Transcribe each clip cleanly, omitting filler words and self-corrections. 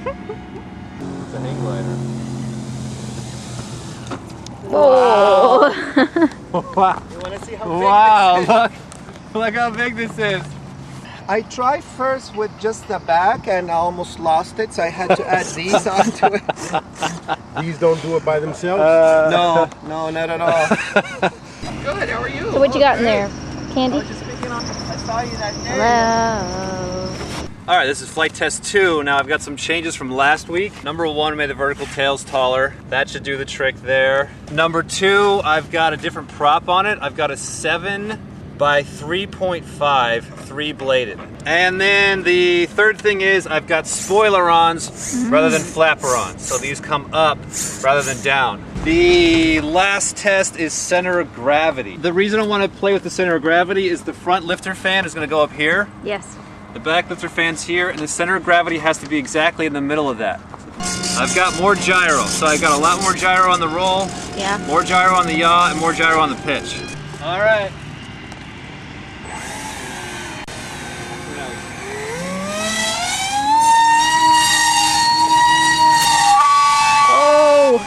It's a hang glider. Whoa! Wow! You want to see how big Wow! Look how big this is. I tried first with just the back and I almost lost it, so I had to add these onto it. These don't do it by themselves? No, not at all. Good, how are you? So what you got in there? Candy? Just picking up. I saw you that day. Hello. Alright, this is flight test 2. Now I've got some changes from last week. Number 1, made the vertical tails taller. That should do the trick there. Number 2, I've got a different prop on it. I've got a 7 by 3.5 3-bladed. And then the third thing is I've got spoiler-ons rather than flapper-ons. So these come up rather than down. The last test is center of gravity. The reason I want to play with the center of gravity is the front lifter fan is going to go up here. Yes. The back lifter fan's here, and the center of gravity has to be exactly in the middle of that. I've got more gyro, so I've got a lot more gyro on the roll, Yeah. more gyro on the yaw, and more gyro on the pitch. All right. Oh!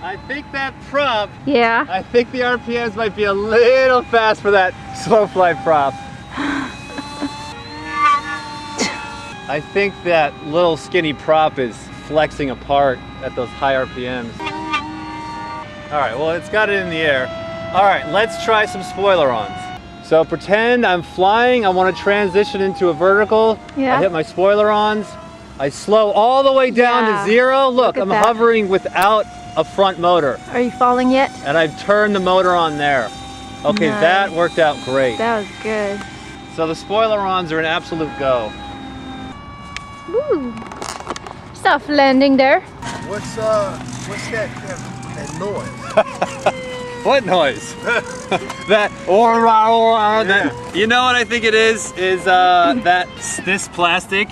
I think that prop, Yeah. I think the RPMs might be a little fast for that slow fly prop. I think that little skinny prop is flexing apart at those high RPMs. All right, well, it's got it in the air. All right, let's try some spoiler-ons. So pretend I'm flying, I want to transition into a vertical. Yeah. I hit my spoiler-ons. I slow all the way down Yeah. to 0. Look, Look at I'm that. hovering without a front motor. Are you falling yet? And I've turned the motor on there. Okay, Nice. that worked out great. That was good. So the spoiler-ons are an absolute go. Woo! Soft landing there. What's that noise? What noise? That you know what I think it is this plastic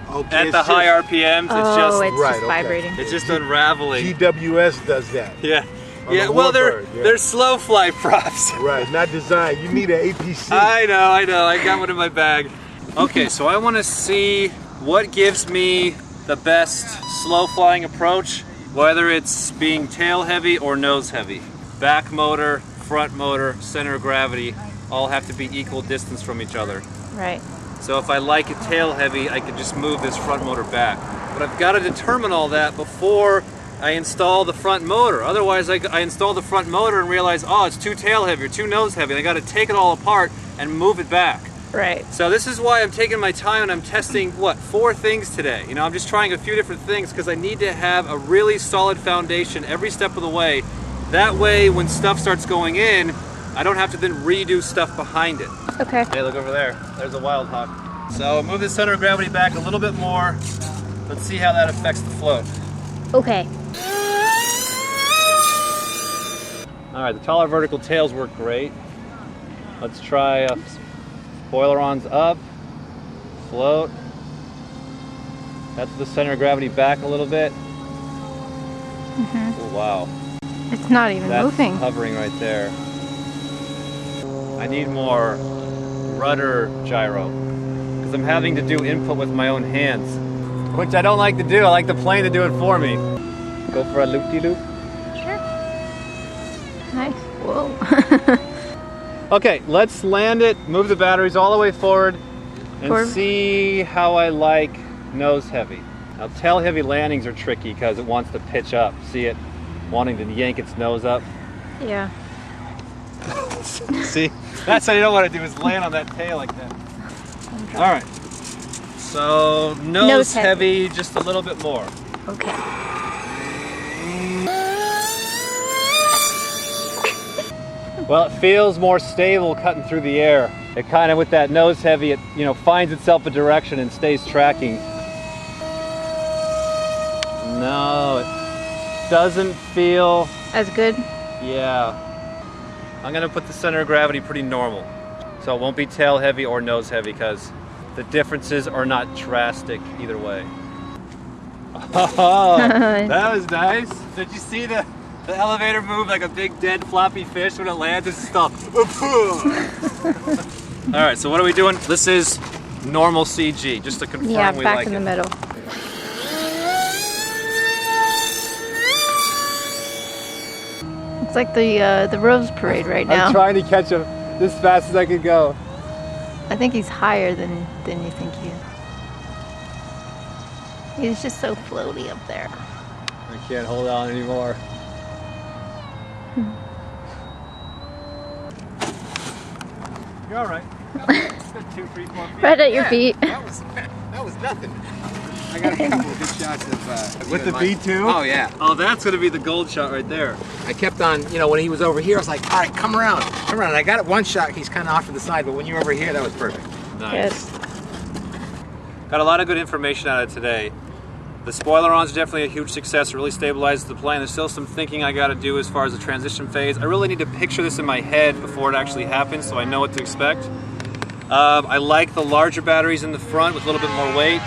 Okay, at the high RPMs. It's Oh, just it's right, just okay. vibrating. it's just unraveling. GWS does that. Yeah. On Yeah, the well Warbird, yeah. they're slow fly props. Right, not designed. You need an APC. I know. I got one in my bag. Okay, so I want to see what gives me the best slow flying approach, whether it's being tail heavy or nose heavy. Back motor, front motor, center of gravity, all have to be equal distance from each other. Right. So if I like it tail heavy, I can just move this front motor back. But I've got to determine all that before I install the front motor. Otherwise, I install the front motor and realize, oh, it's too tail heavy or too nose heavy. And I got to take it all apart and move it back. Right. So this is why I'm taking my time and I'm testing, 4 things today. You know, I'm just trying a few different things because I need to have a really solid foundation every step of the way. That way, when stuff starts going in, I don't have to then redo stuff behind it. Okay. Hey, look over there. There's a wild hawk. So move the center of gravity back a little bit more. Let's see how that affects the float. Okay. All right, the taller vertical tails work great. Let's try spoiler-ons up, float. That's the center of gravity back a little bit. Oh, wow. It's not even That's moving. hovering right there. I need more rudder gyro because I'm having to do input with my own hands, which I don't like to do. I like the plane to do it for me. Go for a loop-de-loop. Sure. Nice. Whoa. Okay, let's land it, move the batteries all the way forward, and Forward. see how I like nose heavy. Now tail heavy landings are tricky because it wants to pitch up. See it wanting to yank its nose up? Yeah. See? That's how you don't want to do is land on that tail like that. All right. So nose heavy, just a little bit more. Okay. Well, it feels more stable cutting through the air. It kind of, with that nose heavy, it finds itself a direction and stays tracking. No, it doesn't feel. As good? Yeah. I'm gonna put the center of gravity pretty normal. So it won't be tail heavy or nose heavy because the differences are not drastic either way. Oh, that was nice. Did you see the elevator move like a big dead floppy fish when it lands? It's stuck. All right, so what are we doing? This is normal CG, just to confirm Yeah, we back like in it. the middle. It's like the Rose Parade right now. I'm trying to catch him as fast as I could go. I think he's higher than you think he is. He's just so floaty up there. I can't hold on anymore. You're all right. 2, 3, 4 feet. Right at your feet. That was nothing. I got a couple of good shots of With the V2? Oh yeah. Oh, that's gonna be the gold shot right there. I kept on, you know, when he was over here, I was like, all right, come around. Come around. And I got it one shot. He's kind of off to the side, but when you were over here, that was perfect. Nice. Got a lot of good information out of it today. The spoiler-on's definitely a huge success. It really stabilizes the plane. There's still some thinking I got to do as far as the transition phase. I really need to picture this in my head before it actually happens, so I know what to expect. I like the larger batteries in the front with a little bit more weight.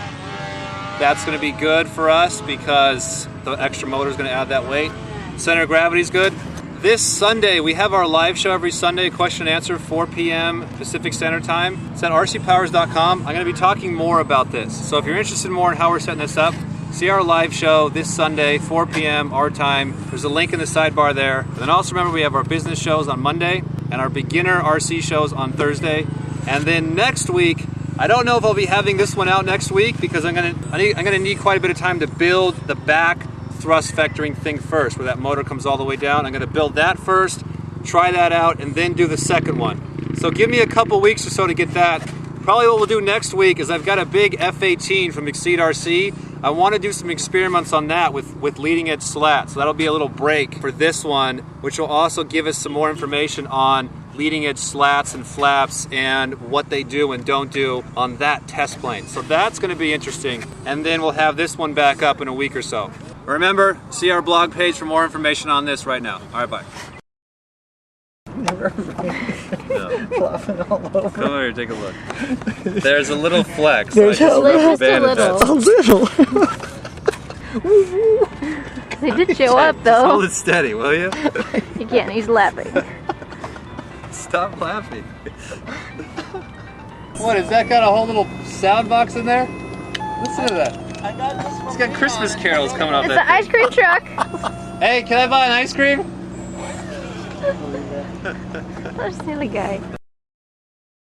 That's going to be good for us because the extra motor is going to add that weight. Center of gravity is good. This Sunday, we have our live show every Sunday, question and answer, 4 p.m. Pacific Standard Time. It's at rcpowers.com. I'm going to be talking more about this. So if you're interested more in how we're setting this up, see our live show this Sunday, 4 p.m. our time. There's a link in the sidebar there. And then also remember we have our business shows on Monday and our beginner RC shows on Thursday. And then next week, I don't know if I'll be having this one out next week because I'm gonna need quite a bit of time to build the back thrust vectoring thing first, where that motor comes all the way down. I'm gonna build that first, try that out, and then do the second one. So give me a couple weeks or so to get that. Probably what we'll do next week is I've got a big F-18 from Exceed RC. I want to do some experiments on that with leading edge slats. So that'll be a little break for this one, which will also give us some more information on leading edge slats and flaps and what they do and don't do on that test plane. So that's going to be interesting. And then we'll have this one back up in a week or so. Remember, see our blog page for more information on this right now. All right, bye. Fluffing all over. Come here, take a look. There's a little flex. There's I just a rubber little. banded that. A little. He did show up Just though. hold it steady, will you? He can't. He's laughing. Stop laughing. What, has that got a whole little sound box in there? Listen to that. It's got Christmas carols coming off It's that the ice cream truck. Hey, can I buy an ice cream? What a silly guy.